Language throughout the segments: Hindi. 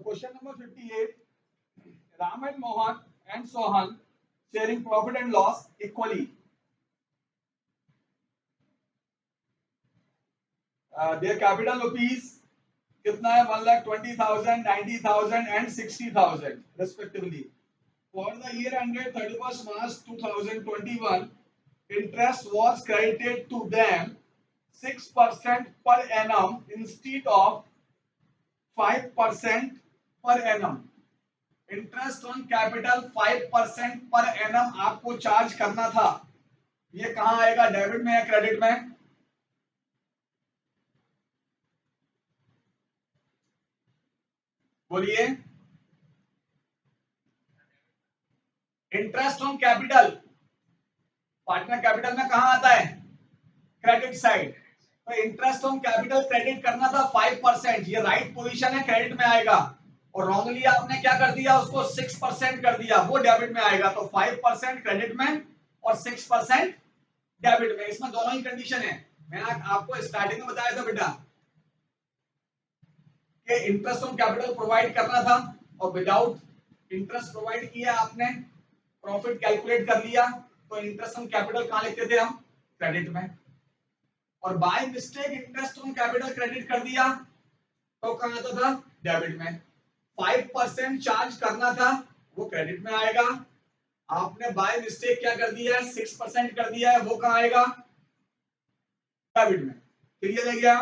Question number 58. Ram and Mohan and Sohan sharing profit and loss equally. Their capital rupees कितना है 1,20,000, 90,000 and 60,000 respectively. For the year ended 31st March 2021, interest was credited to them 6% per annum instead of 5% per annum. Interest on capital 5% per annum आपको चार्ज करना था. ये कहां आएगा, डेबिट में या क्रेडिट में? बोलिए. Interest on capital partner capital में कहां आता है? Credit side. तो इंटरेस्ट ऑन कैपिटल क्रेडिट करना था 5%. ये राइट पोजीशन है, क्रेडिट में आएगा. और रॉन्गली आपने क्या कर दिया, उसको 6% कर दिया, वो डेबिट में आएगा. तो 5% क्रेडिट में और 6% डेबिट में. इसमें दोनों ही कंडीशन है. मैंने आपको स्टार्टिंग में बताया था बेटा कि इंटरेस्ट ऑन कैपिटल प्रोवाइड करना था और विदाउट इंटरेस्ट प्रोवाइड किया आपने, प्रॉफिट कैलकुलेट कर लिया, तो इंटरेस्ट ऑन कैपिटल कहां लिखते थे हम? क्रेडिट में. और by mistake interest on capital credit कर दिया तो कहां आता था? डेबिट में. 5% चार्ज करना था, वो क्रेडिट में आएगा. आपने बाय मिस्टेक क्या कर दिया है? 6% कर दिया है, वो कहां आएगा? डेबिट में. क्लियर है क्या?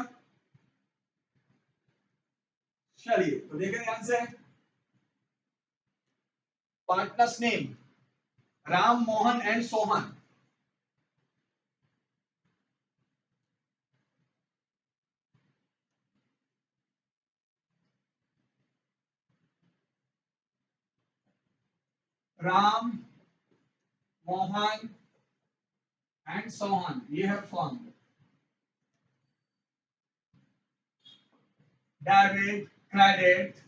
चलिए तो देखें ध्यान से. Partners name Ram, Mohan and Sohan. Ram, Mohan and Sohan, ये है firm. Debit credit,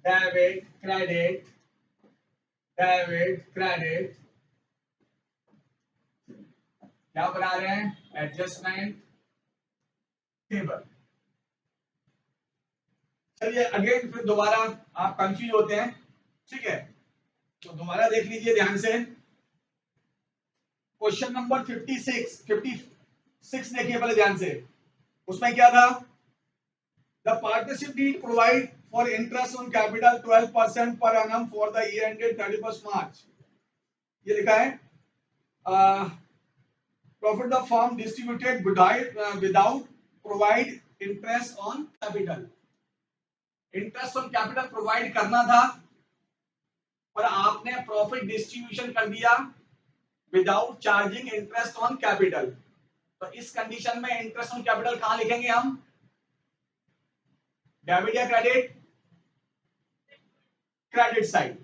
debit credit, debit credit. क्या बना रहे हैं? Adjustment table. चलिए अगेन फिर दोबारा आप कंफ्यूज होते हैं, ठीक है, तो दोबारा देख लीजिए ध्यान से. क्वेश्चन नंबर 56 देखिए पहले ध्यान से. उसमें क्या था? The partnership deed provide for interest on capital 12% per annum for the year ended 31st March. ये लिखा है profit the firm distributed without provide interest on capital. Interest on capital provide करना था और आपने प्रॉफिट डिस्ट्रीब्यूशन कर दिया विदाउट चार्जिंग इंटरेस्ट ऑन कैपिटल. तो इस कंडीशन में इंटरेस्ट ऑन कैपिटल कहां लिखेंगे हम? डेबिट या credit? Credit side.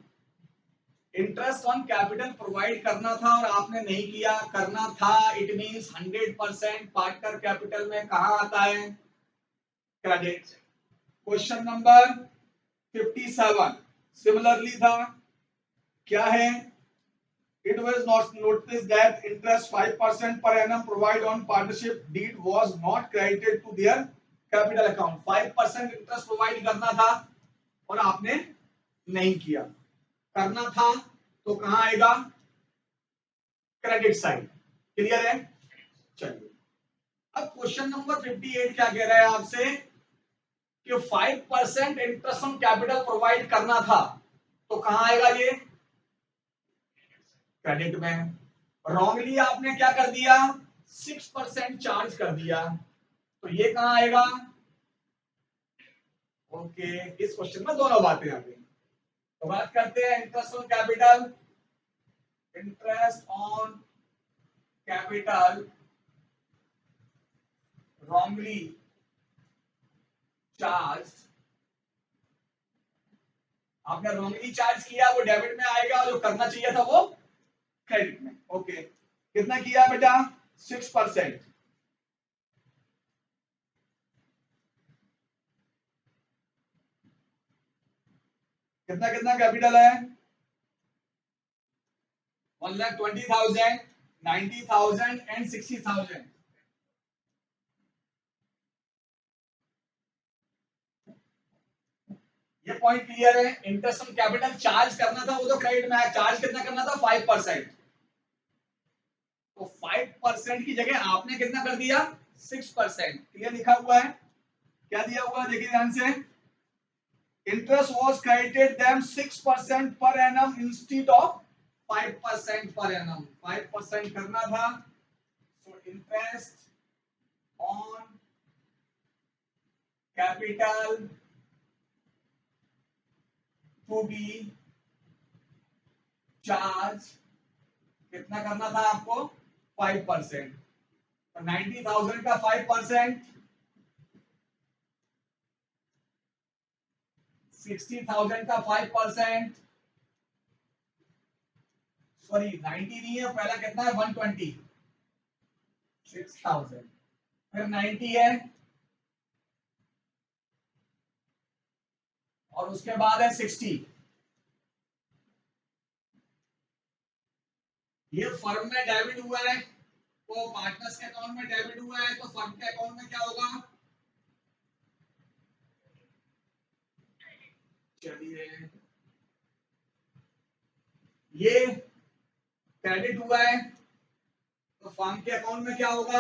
Interest on capital provide करना था और आपने नहीं किया. करना था इट मींस 100% पार्टनर कैपिटल में कहां आता है? क्रेडिट. क्वेश्चन नंबर 57 सिमिलरली था. क्या है? It was not noticed that interest 5% per annum provided on partnership deed was not credited to their capital account. 5% interest provide करना था और आपने नहीं किया. करना था तो कहां आएगा? Credit side. क्लियर है? चलिए अब क्वेश्चन नंबर 58 क्या कह रहा है आपसे कि 5% इंटरेस्ट ऑन कैपिटल प्रोवाइड करना था, तो कहां आएगा ये? क्रेडिट में. रॉन्गली आपने क्या कर दिया? 6% चार्ज कर दिया, तो ये कहां आएगा? ओके, इस क्वेश्चन में दोनों बातें आ गई. तो बात करते हैं interest on capital. Interest on capital wrongly charge, आपने रॉन्गली चार्ज किया, वो डेबिट में आएगा और जो करना चाहिए था वो क्रेडिट में. ओके, कितना किया बेटा? 6%. कितना कितना कैपिटल है? 1,20,000, 90,000 एंड 60,000. ये पॉइंट क्लियर है। इंटरेस्ट ऑन कैपिटल चार्ज करना था, वो तो क्रेडिट में आया। चार्ज कितना करना था? 5%। तो 5% की जगह आपने कितना कर दिया? 6%। क्लियर लिखा हुआ है। क्या दिया हुआ है देखिए ध्यान से। Interest was credited them 6% per annum instead of 5% per annum. 5% करना था। So interest on capital to be charge कितना करना था आपको? 5%। तो 90,000 का 5%, 60,000 का 5%, सॉरी 90 नहीं है, पहला कितना है? 120, 6,000, फिर 90 है, और उसके बाद है 60। ये फर्म में डेबिट हुआ है, तो पार्टनर्स के अकाउंट में डेबिट हुआ है, तो फर्म के अकाउंट में क्या होगा? चलिए, ये क्रेडिट हुआ है, तो फर्म के अकाउंट में क्या होगा?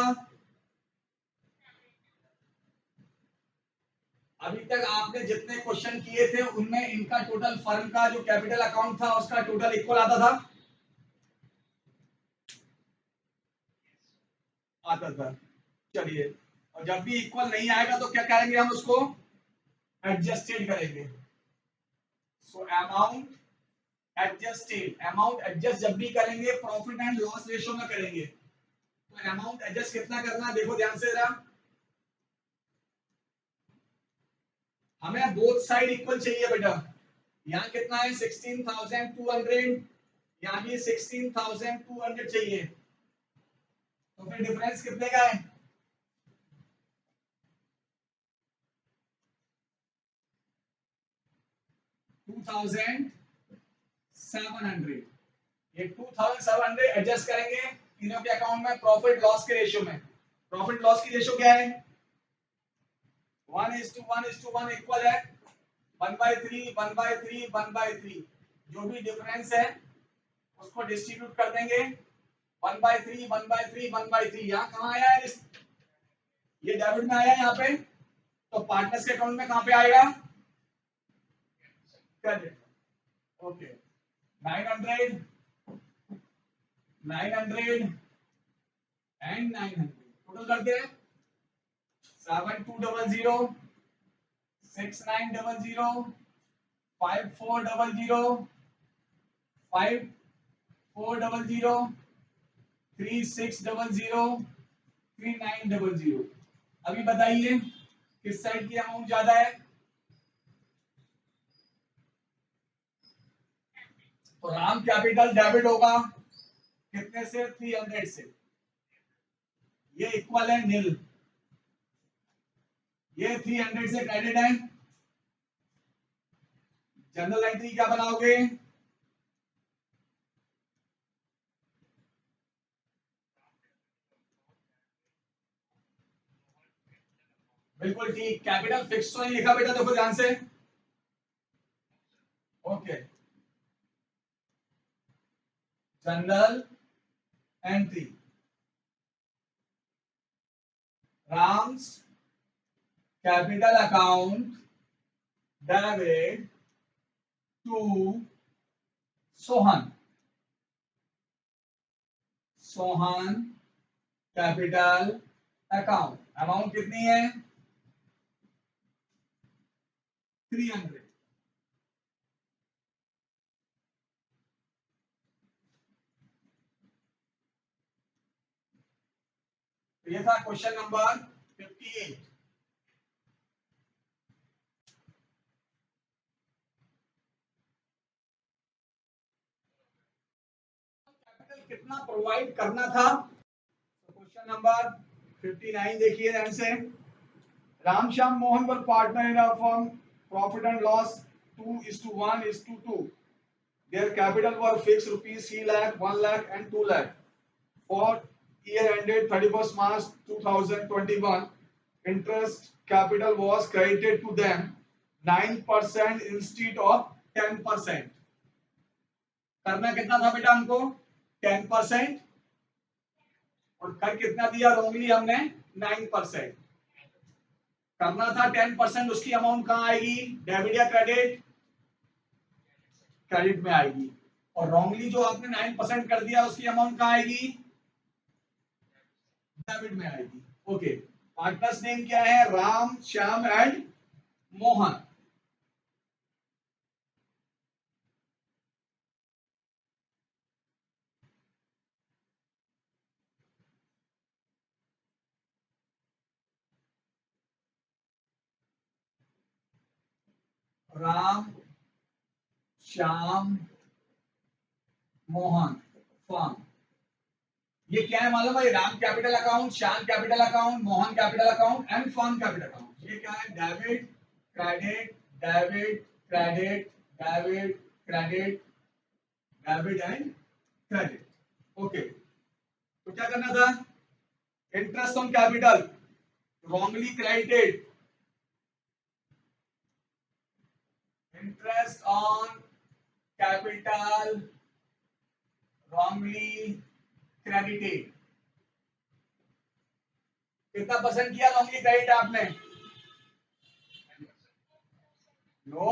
अभी तक आपने जितने क्वेश्चन किए थे उनमें इनका टोटल, फर्म का जो कैपिटल अकाउंट था उसका टोटल इक्वल आता था, आता था। चलिए, और जब भी इक्वल नहीं आएगा तो क्या करेंगे हम? उसको एडजस्टेड करेंगे। So amount adjusted, amount adjust जब भी करेंगे प्रॉफिट एंड लॉस रेशियो में करेंगे। तो अमाउंट एडजस्ट कितना करना है देखो ध्यान से जरा। हमें बोथ साइड इक्वल चाहिए बेटा। यहाँ कितना है? 16,200, यहाँ भी 16,200 चाहिए। तो फिर डिफरेंस कितने का है? 2,700। ये 2,700 एडजस्ट करेंगे तीनों के अकाउंट में प्रॉफिट लॉस के रेशियो में। प्रॉफिट लॉस की रेशियो क्या है? 1:1:1 इक्वल है 1/3 1/3 1/3। जो भी डिफरेंस है उसको डिस्ट्रीब्यूट कर देंगे 1/3 1/3 1/3। यहाँ कहाँ आया है? ये डेबिट में आया है यहाँ पे, तो पार्टनर्स के अकाउंट में कहाँ पे आएगा? क्रेडिट। ओके, 900 900 एंड 900 टोटल करते हैं 7200 6900 5400 5400 3600 3900। अभी बताइए किस साइड की अमाउंट ज्यादा है? तो राम कैपिटल डेबिट होगा कितने से? 300 से। ये इक्वल है नील। ये 300 से क्रेडिट है। जनरल एंट्री क्या बनाओगे? बिल्कुल ठीक। कैपिटल फिक्स तो नहीं लिखा बेटा, देखो ध्यान से। Okay, general entry Ram's capital account debit to Sohan. Sohan capital account, amount कितनी है? 300। तो ये था क्वेश्चन नंबर 58। कैपिटल कितना प्रोवाइड करना था? तो क्वेश्चन नंबर 59 देखिए ध्यान से। Ramshyam Mohan were partner in a firm, profit and loss 2:1:2. Their capital were fixed rupees 3 lakh, 1 lakh and 2 lakh. For year ended 31st March 2021, interest capital was credited to them. 9% instead of 10%। करना कितना था बेटा हमको? 10%। और कर कितना दिया रॉन्गली हमने? 9%। करना था 10%, उसकी अमाउंट कहाँ आएगी? डेबिट या क्रेडिट? क्रेडिट में आएगी। और रॉन्गली जो आपने 9% कर दिया उसकी अमाउंट कहाँ आएगी? डेबिट में आएगी। ओके, पार्टनर्स नेम क्या है? राम, श्याम एंड मोहन। राम, श्याम, मोहन, फर्म। ये क्या है मालूम है? Ram capital account, Shyam capital account, Mohan capital account and firm capital account. ये क्या है? Debit, credit, debit, credit, debit, credit, debit and credit. Okay, तो क्या करना था? Interest on capital wrongly credited, interest on capital wrongly credited। कितना परसेंट किया रॉन्गली क्रेडिट आपने? No,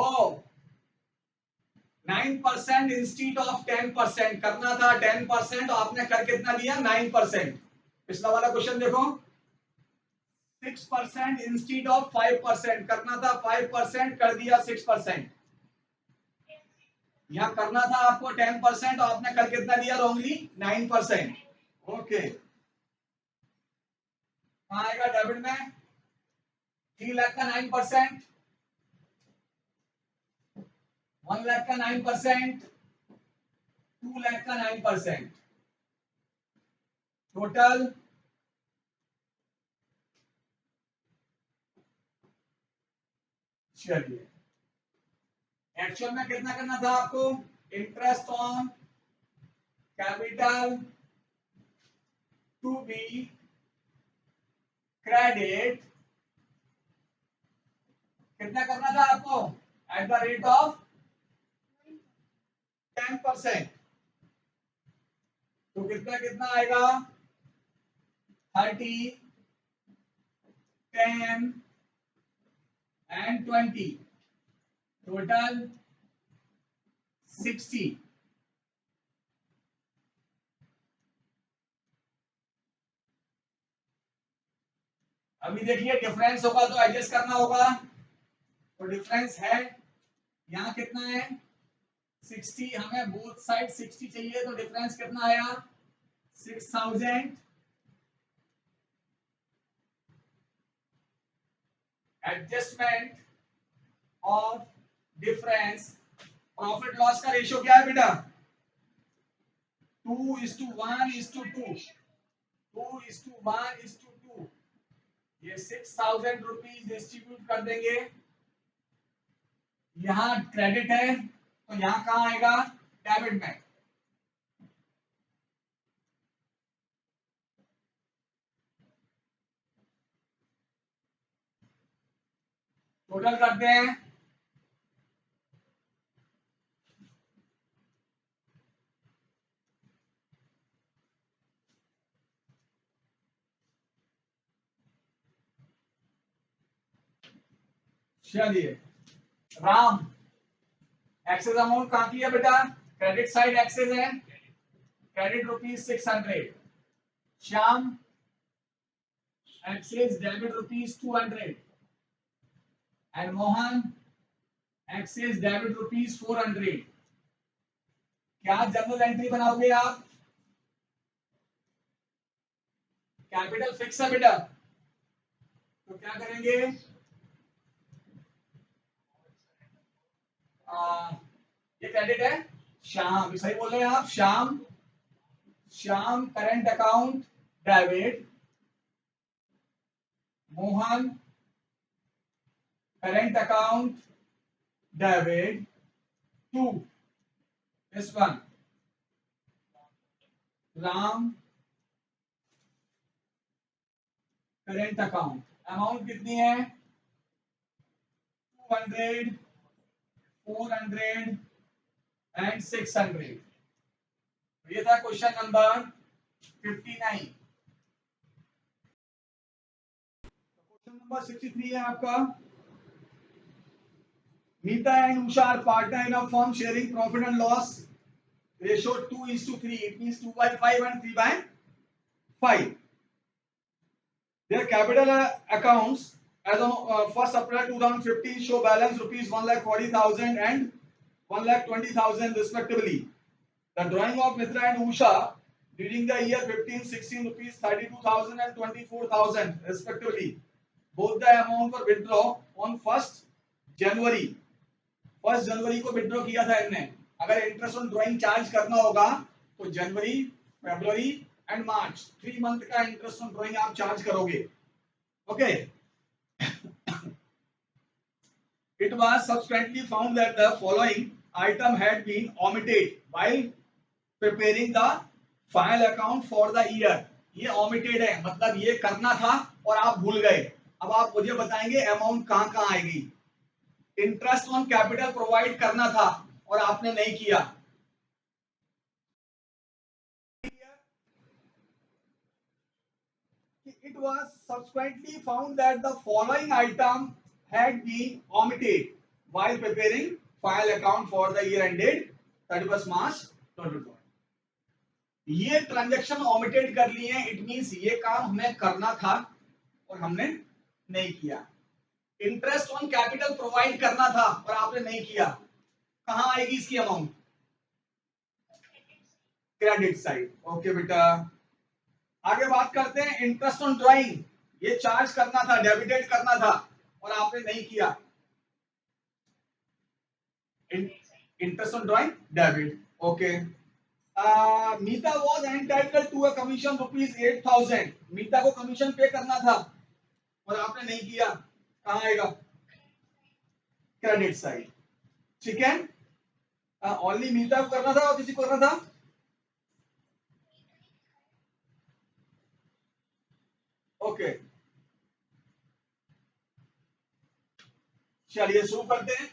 9% instead of 10%। करना था 10%, आपने कर कितना दिया? 9%। पिछला वाला क्वेश्चन देखो, 6% इंस्टीड ऑफ 5%। करना था 5%, कर दिया 6%। यहाँ करना था आपको 10%, आपने कर कितना दिया रॉन्गली? 9%। ओके, कहाँ आएगा डेबिट में? 3 लाख का 9%, 1 लाख का 9%, 2 लाख का 9%, टोटल 6। एक्चुअल में कितना करना था आपको? Interest on capital to be credit कितना करना था आपको? At the rate of 10%। तो कितना कितना आएगा? 30, 10 एंड 20, टोटल 60। अभी देखिए डिफरेंस होगा तो एडजस्ट करना होगा। तो डिफरेंस है, यहाँ कितना है? 60। हमें बोथ साइड 60 चाहिए, तो डिफरेंस कितना आया? 6000। Adjustment of difference. Profit loss का रेशियो क्या है बेटा? 2:1:2। 2:1:2। ये 6000 रुपीज डिस्ट्रीब्यूट कर देंगे। यहाँ क्रेडिट है तो यहाँ कहाँ आएगा? डेबिट में। टोटल करते हैं। चलिए, राम एक्सेस अमाउंट कहाँ की है बेटा? क्रेडिट साइड एक्सेस है, credit ₹600। Shyam excess debit ₹200 and Mohan excess debit ₹400। क्या जनरल एंट्री बनाओगे आप? कैपिटल फिक्स है बेटा, तो क्या करेंगे? ये क्रेडिट है। श्याम, सही बोल रहे हैं आप, Shyam. Shyam current account debit, Mohan current account debit to this one, Ram current account. Amount कितनी है? 200, 400 एंड 600। ये था क्वेश्चन नंबर 59। क्वेश्चन नंबर 63 है आपका। Meeta and Usha are partner in a firm sharing profit and loss ratio 2:3. It means 2/5 and 3/5. Their capital accounts as on 1st April 2015 show balance rupees 1,40,000 and 1,20,000 respectively. The drawing of Mitra and Usha during the year 15-16 rupees 32,000 and 24,000 respectively. Both the amount were withdrawn on 1st January. 1 जनवरी को विड्रॉ किया था इनने। अगर इंटरेस्ट ऑन ड्राइंग चार्ज करना होगा तो जनवरी, फरवरी एंड मार्च 3 मंथ का इंटरेस्ट ऑन ड्राइंग आप चार्ज करोगे। Okay. It was subsequently found that the following item had been omitted while preparing the final account for the year. ये omitted है, मतलब ये करना था और आप भूल गए। अब आप मुझे बताएंगे अमाउंट कहां आएगी। इंटरेस्ट ऑन कैपिटल प्रोवाइड करना था और आपने नहीं किया। It was subsequently found that the following item had been omitted while preparing final account for the year ended 31st March 2020. ये ट्रांजैक्शन omitted कर लिए हैं, इट मींस ये काम हमें करना था और हमने नहीं किया। इंटरेस्ट ऑन कैपिटल प्रोवाइड करना था और आपने नहीं किया। कहां आएगी इसकी अमाउंट? Credit side. ओके बेटा, आगे बात करते हैं इंटरेस्ट ऑन ड्राइंग। ये चार्ज करना था, डेबिटेड करना था और आपने नहीं किया। Interest on drawing debit. Okay. Meeta was entitled to a commission rupees 8,000। Meeta को कमीशन पे करना था और आपने नहीं किया। कहां आएगा? Credit side. ठीक है। ओनली मीता को करना था और किसी को करना था? ओके, चलिए शुरू करते हैं।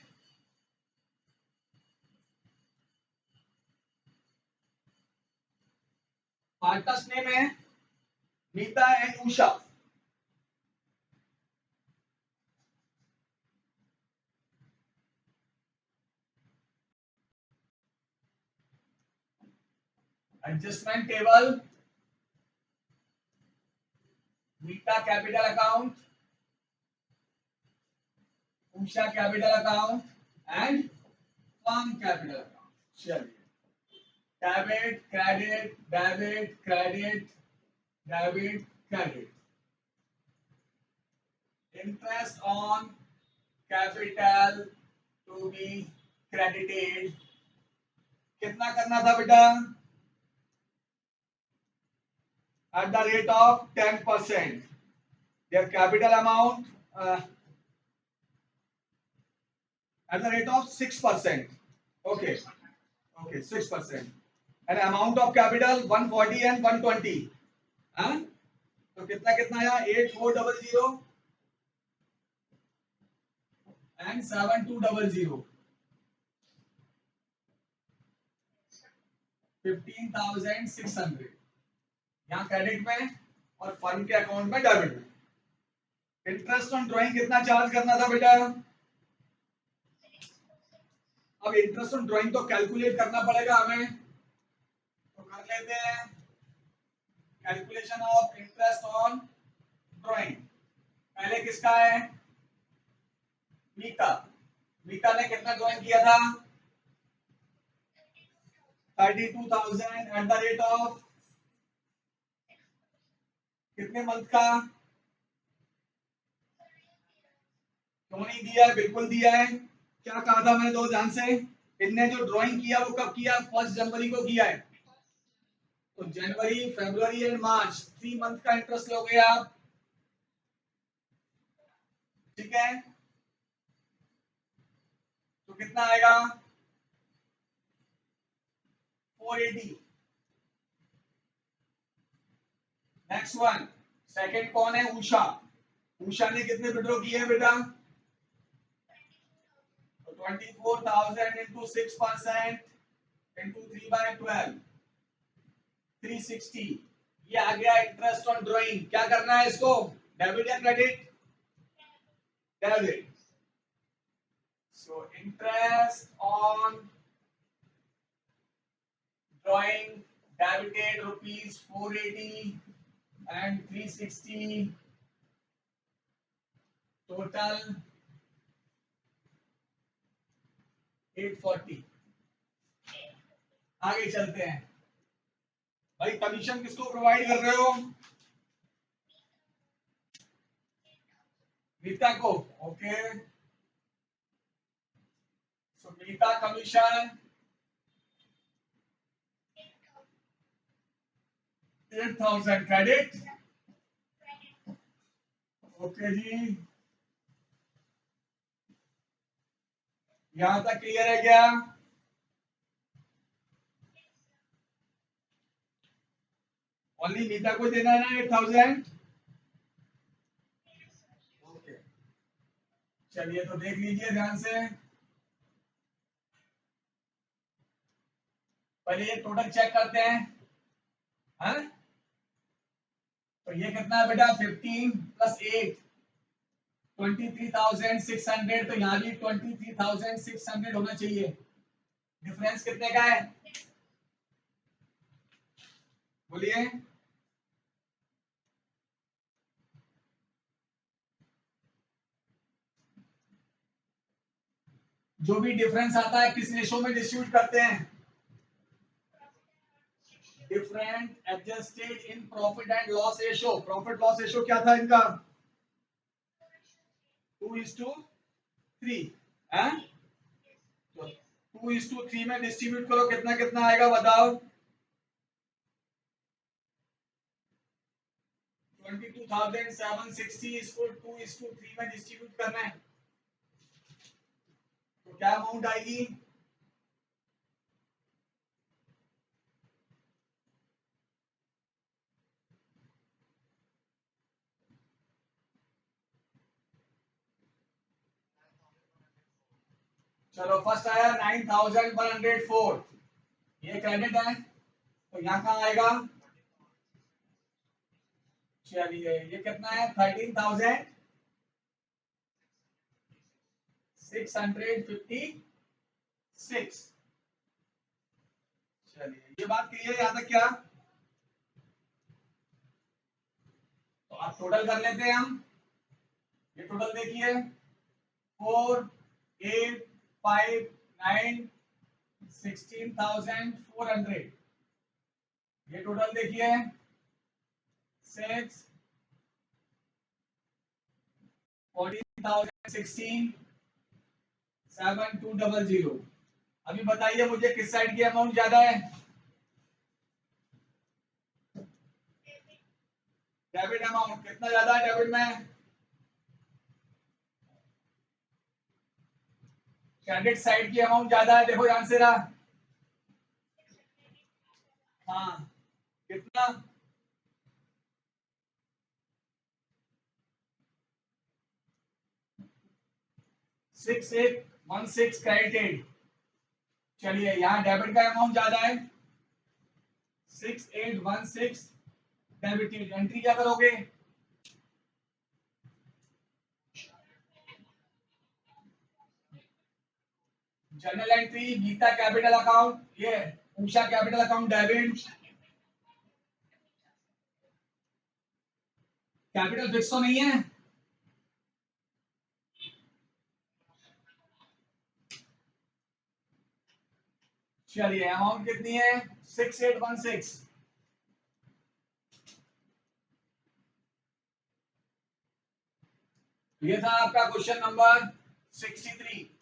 पार्टनर्स नेम है Meeta and Usha. Adjustment table, Meeta capital account, Usha capital account and firm capital account. चलिए, debit credit debit credit debit credit. Interest on capital to be credited कितना करना था बेटा? at the rate of 10%. Their capital amount at the rate of 6%. Okay, okay, 6%. And amount of capital 140 and 120. हाँ? तो कितना कितना आया? 8400 and 7200. 15,600 यहाँ क्रेडिट में और फर्म के अकाउंट में डेबिट में। इंटरेस्ट ऑन ड्राइंग कितना चार्ज करना था बेटा? अब इंटरेस्ट ऑन ड्राइंग तो कैलकुलेट करना पड़ेगा हमें, तो कर लेते हैं calculation of interest on drawing. पहले किसका है? मीता। मीता ने कितना ड्राइंग किया था? 32,000 एट द रेट ऑफ कितने मंथ का? क्यों नहीं दिया है? बिल्कुल दिया है। क्या कहा था मैंने? दो ध्यान से। इनने जो ड्राइंग किया वो कब किया? 1 जनवरी को किया है। तो जनवरी, फरवरी एंड मार्च 3 मंथ का इंटरेस्ट लोगे आप। ठीक है, तो कितना आएगा? 480। नेक्स्ट वन, सेकंड कौन है? उषा। उषा ने कितने विड्रॉ किए हैं बेटा? 24,000 into 6% into 3/12 360। ये आ गया इंटरेस्ट ऑन ड्राइंग। क्या करना है इसको, डेबिट या credit? Debit. So interest on drawing debited rupees 480 and 360, total 840। आगे चलते हैं भाई। कमीशन किसको प्रोवाइड कर रहे हो? मीता को। ओके, सो मीता कमीशन 8,000 क्रेडिट। ओके जी, यहां तक क्लियर है क्या? ओनली मीता को देना है ना 8,000? ओके, चलिए तो देख लीजिए ध्यान से। पहले ये टोटल चेक करते हैं। हाँ? तो ये कितना है बेटा? 15 + 8 23,600। तो यहाँ भी 23,600 होना चाहिए। डिफरेंस कितने का है बोलिए? जो भी डिफरेंस आता है किस रेशो में डिस्ट्रीब्यूट करते हैं? Different adjusted in profit and loss ratio. Profit loss ratio क्या था इनका? 2:3 है। तो 2:3 में डिस्ट्रीब्यूट करो, कितना कितना आएगा बताओ? 22,760 इसको 2:3 में डिस्ट्रीब्यूट करना है तो क्या अमाउंट आएगी? चलो फर्स्ट आया 9,104, ये क्रेडिट है तो यहाँ कहाँ आएगा? चलिए ये कितना है? 13,656। चलिए ये बात क्लियर है यहाँ तक क्या? तो आप टोटल कर लेते हैं हम। ये टोटल देखिए 4, 8, 5, 9, 16,400। ये टोटल देखिए 6, 14,016, 7,200। अभी बताइए मुझे किस साइड की अमाउंट ज्यादा है? डेबिट अमाउंट कितना ज्यादा है डेबिट में? क्रेडिट साइड की अमाउंट ज्यादा है, देखो ध्यान से रहा। हाँ कितना? 6,816 क्रेडिटेड। चलिए यहाँ डेबिट का अमाउंट ज्यादा है 6,816 डेबिटेड। एंट्री क्या करोगे? General entry Geeta capital account, ये Usha capital account debit. Capital fix तो नहीं है? चलिए अमाउंट कितनी है? 6,816। ये था आपका क्वेश्चन नंबर 63।